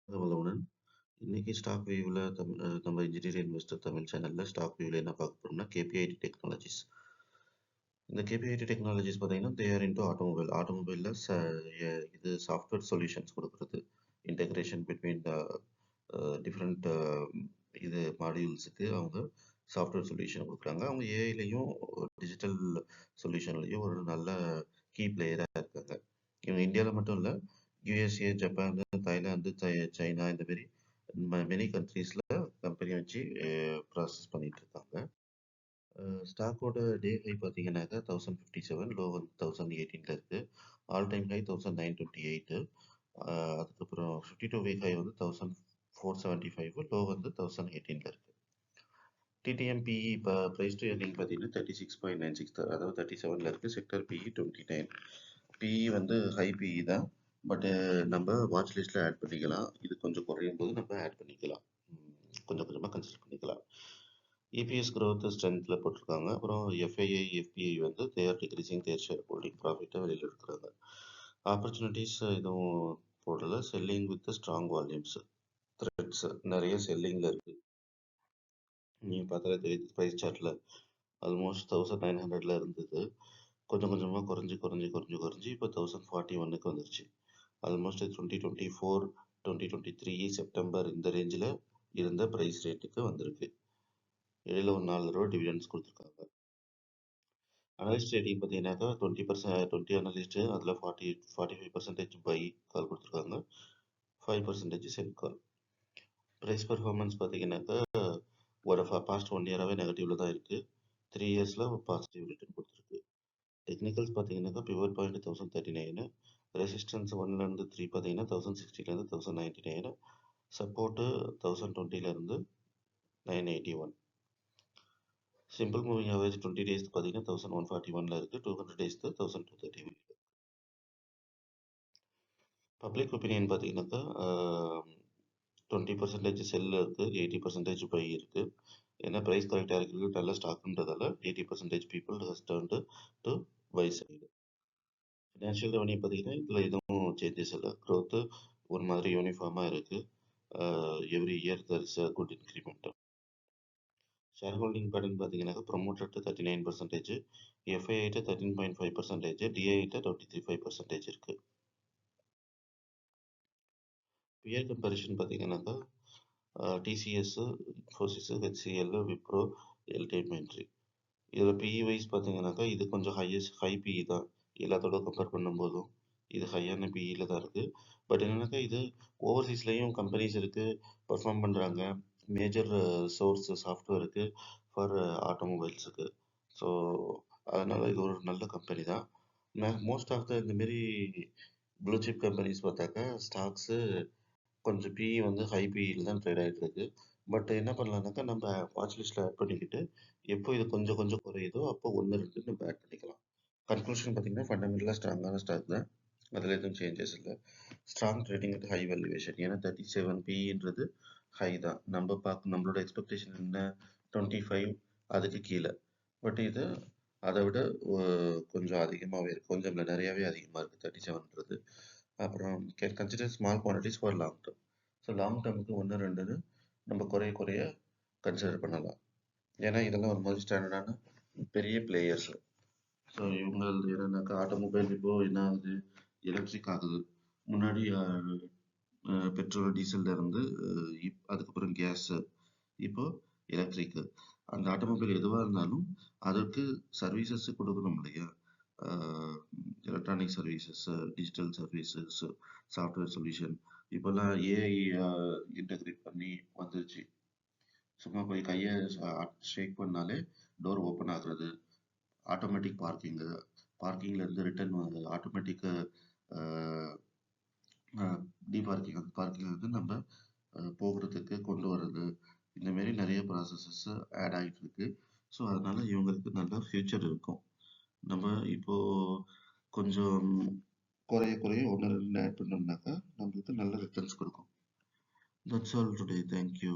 வளமுடன். இன்னைக்கு ஸ்டாக் வியூவில் நம்ம இன்ஜினியர் இன்வெஸ்டர் தமிழ் சேனலில் ஸ்டாக் வியூவில் என்ன பார்க்க போறோம்னா கேபிஐடி டெக்னாலஜிஸ். இந்த கேபிஐடி டெக்னாலஜிஸ் பார்த்தீங்கன்னா தேர் இன்டு ஆட்டோமொபைலில் இது சாஃப்ட்வேர் சொல்யூஷன்ஸ் கொடுக்குறது, இன்டெகிரேஷன் பிட்வீன் த டிஃப்ரெண்ட் இது மாடியூல்ஸுக்கு அவங்க சாஃப்ட்வேர் சொல்யூஷன் கொடுக்குறாங்க. அவங்க ஏஐலையும் டிஜிட்டல் சொல்யூஷன்லையும் ஒரு நல்ல கீ பிளேயராக இருக்காங்க. இவங்க இந்தியாவில் மட்டும் இல்லை, யூஎஸ்ஏ, ஜப்பான், தாய்லாந்து, சைனா இந்த மாதிரி மெனி கண்ட்ரீஸில் கம்பெனி வச்சு ப்ராசஸ் பண்ணிட்டு இருக்காங்க. ஸ்டாக்கோட டே ஹை பார்த்தீங்கன்னாக்கா 1057, லோ வந்து 1018 இருக்குது. All time high 1928. அதுக்கப்புறம் 52 வீக் ஹை வந்து 1475, லோ வந்து 1018 இருக்குது. டிடிஎம்பிஇ இப்போ ப்ரைஸ் டு ஏர்னிங் பார்த்தீங்கன்னா 36.96, அதாவது 37 இருக்குது. Sector PE 29. பிஇ வந்து ஹை பிஇ தான், பட்டு நம்ம வாட்ச் லிஸ்ட்டில் ஆட் பண்ணிக்கலாம். இது கொஞ்சம் குறையும் போது நம்ம ஆட் பண்ணிக்கலாம், கொஞ்சம் கொஞ்சமாக கன்சிடர் பண்ணிக்கலாம். இபிஎஸ் growth ஸ்ட்ரென்த்தில் போட்டிருக்காங்க. அப்புறம் எஃப்ஐஐ, எஃபிஐ வந்து their decreasing their share holding ப்ராஃபிட்டை வெளியில் எடுக்கிறாங்க. ஆப்பர்ச்சுனிட்டிஸ் எதுவும் போடல. Selling with strong volumes, threats நிறைய செல்லிங்கில் இருக்குது. நீங்கள் பார்த்தாலே தெரியுது, ப்ரைஸ் சார்ட்டில் ஆல்மோஸ்ட் 1900 இருந்தது. கொஞ்சம் கொஞ்சமாக குறைஞ்சி இப்போ 1041 வந்துருச்சு. ஆல்மோஸ்ட் 2024, 2023 செப்டம்பர் இந்த ரேஞ்சில் இருந்த ப்ரைஸ் ரேட்டுக்கு வந்திருக்கு. இடையில ஒரு 4 தடவை டிவிடெண்ட்ஸ் கொடுத்துருக்காங்க. அனலிஸ்ட் ரேட்டிங் பார்த்தீங்கன்னாக்கா 20 அனலிஸ்ட்டு, அதில் 45% பை கால் கொடுத்துருக்காங்க, 5% செல் கால். ப்ரைஸ் பர்ஃபார்மன்ஸ் பார்த்தீங்கன்னாக்கா ஒரு பாஸ்ட் 1 இயராகவே நெகட்டிவ்ல தான் இருக்குது. 3 இயர்ஸில் பாசிட்டிவ் ரிட்டர்ன் கொடுத்துருக்கு. டெக்னிக்கல்ஸ் பார்த்தீங்கன்னாக்கா பிவர் பாயிண்ட் 1039, ரெசிஸ்டன்ஸ் 1லேருந்து 3 பார்த்தீங்கன்னா 1060லேருந்து 1099, சப்போர்ட்டு 1020லேருந்து 981. சிம்பிள் மூவிங் ஆவரேஜ் 20 டேஸ் பார்த்தீங்கன்னா 1141 இருக்குது. 200 டேஸ்க்கு 1231. பப்ளிக் ஒப்பீனியன் பார்த்தீங்கன்னாக்கா 20% செல் இருக்குது, 80% பை இருக்குது. ஏன்னா ப்ரைஸ் கரெக்டாக இருக்குது, நல்ல ஸ்டாக்ன்றதால 80% people has turned to buy side. Financial revenue பார்த்தீங்கன்னா இதில் எதுவும் சேஞ்சஸ் இல்லை. க்ரோத்து ஒரு மாதிரி யூனிஃபார்மாக இருக்குது. Every year there is a good increment. Share holding pattern பார்த்தீங்கன்னாக்கா ப்ரொமோட்டட் 39%, எஃப்ஐஐட்ட 13.5%, டிஐட்ட 23.5% இருக்குது. பியர் கம்பேரிஷன் பார்த்தீங்கன்னாக்கா டிசிஎஸ், இன்ஃபோசிஸ், ஹெச்சிஎல், விப்ரோ, எல்டிமெண்ட்ரி. இதில் பிஇ வைஸ் பார்த்தீங்கன்னாக்கா இது கொஞ்சம் ஹை பிஇ தான், எல்லாத்தோட கம்பேர் பண்ணும்போதும் இது ஹையான பிஇயில் தான் இருக்குது. பட் என்னன்னாக்கா இது ஓவர்சீஸ்லேயும் கம்பெனிஸ் இருக்குது, பர்ஃபார்ம் பண்ணுறாங்க. மேஜர் சோர்ஸ் சாஃப்ட்வேருக்கு ஃபார் ஆட்டோமொபைல்ஸுக்கு. ஸோ அதனால் இது ஒரு நல்ல கம்பெனி தான். மோஸ்ட் ஆஃப் த இந்தமாரி ப்ளூ சிப் கம்பெனிஸ் பார்த்தாக்கா ஸ்டாக்ஸு கொஞ்சம் பிஇ வந்து ஹை பிஇயில் தான் ட்ரேட் ஆகிட்டு இருக்கு. பட் என்ன பண்ணலாம்னாக்கா நம்ம வாட்ச் லிஸ்ட்டில் ஆட் பண்ணிக்கிட்டு எப்போ இது கொஞ்சம் கொஞ்சம் குறையுதோ அப்போ 1, 2 நம்ம ஆட் பண்ணிக்கலாம். கன்க்ளூஷன் பார்த்தீங்கன்னா ஃபண்டமெண்டலாக ஸ்ட்ராங்கான ஸ்டாக் தான், அதில் எதுவும் சேஞ்சஸ் இல்லை. Strong trading with high valuation. ஏன்னா 37 பிஇன்றது ஹை தான். நம்மளோட எக்ஸ்பெக்டேஷன் என்ன, 25 அதுக்கு கீழே. பட் இது அதை விட கொஞ்சம் அதிகமாகவே இருக்குது, கொஞ்சம் இல்லை நிறையாவே அதிகமாக இருக்குது 37ன்றது. அப்புறம் can consider small quantities for long term. So long டேர்முக்கு 1, 2ன்னு நம்ம குறைய கன்சிடர் பண்ணலாம். ஏன்னா இதெல்லாம் ஒரு மாதிரி ஸ்டாண்டர்டான பெரிய பிளேயர்ஸ். ஸோ இவங்க என்னன்னாக்கா ஆட்டோமொபைல் இப்போ என்ன ஆகுது, எலக்ட்ரிக் ஆகுது. முன்னாடி பெட்ரோல் டீசல்ல இருந்து அதுக்கப்புறம் கேஸு, இப்போ எலக்ட்ரிக்கு. அந்த ஆட்டோமொபைல் எதுவாக இருந்தாலும் அதற்கு சர்வீசஸ் கொடுக்கணும் இல்லையா, electronic services, digital services, software solution. இப்போல்லாம் ஏஐ இன்டகிரேட் பண்ணி வந்துருச்சு. சும்மா போய் கையை ஷேக் பண்ணாலே டோர் ஓப்பன் ஆகுறது, ஆட்டோமேட்டிக் பார்க்கிங்லேருந்து ரிட்டர்ன் வந்து ஆட்டோமேட்டிக் டிபார்க்கிங், அந்த பார்க்கிங்லேருந்து நம்ம போகிறதுக்கு கொண்டு வர்றது, இந்தமாரி நிறைய ப்ராசஸஸ் ஆட் ஆகிட்டு இருக்கு. ஸோ அதனால இவங்களுக்கு நல்ல ஃபியூச்சர் இருக்கும். நம்ம இப்போ கொஞ்சம் குறைய 1, 2 ஆட் பண்ணோம்னாக்கா நம்மளுக்கு நல்ல ரிட்டர்ன்ஸ் கொடுக்கும். That's all today. தேங்க்யூ.